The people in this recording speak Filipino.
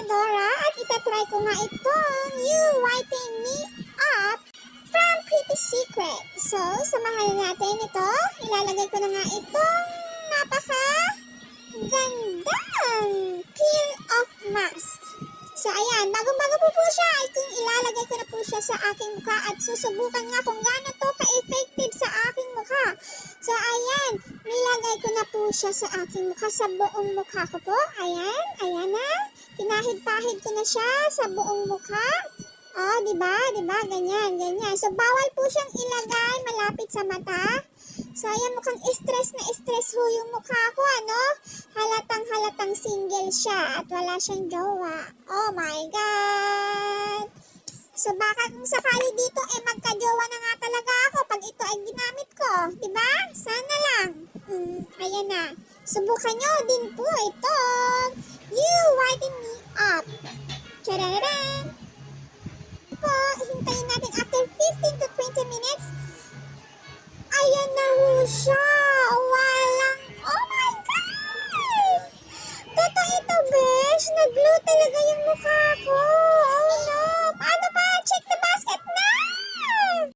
Dora at itatry ko nga itong You Whiten Me Up from Pretty Secret. So, samahan natin ito. Ilalagay ko na nga itong napaka-gandang peel off mask. So, ayan, bago-bago po siya ay kung ilalagay ko na po siya sa aking mukha at susubukan nga kung gaano to ka-effective sa aking mukha. So, ayan, nilagay ko na po siya sa aking mukha, sa buong mukha ko po. Ayan, ayan na. Pinahid-pahid ko na siya sa buong mukha. Oh, diba? Diba? Ganyan, ganyan. So, bawal po siyang ilagay malapit sa mata. So, ayan, mukhang stress na stress ho yung mukha ko, ano? Halatang-halatang single siya at wala siyang jowa. Oh my God! So, baka kung sakali dito, magka-jowa na nga talaga ako pag ito ay ginamit ko. Diba? Sana lang. Ayan na. Subukan nyo din po itong You Whiten Me Up. Tadadadam! Po, hintayin natin after 15 to 20 minutes. Ayan na ho siya. Walang, oh my God! Totoo ito, besh. Nag-glow talaga yung mukha ko.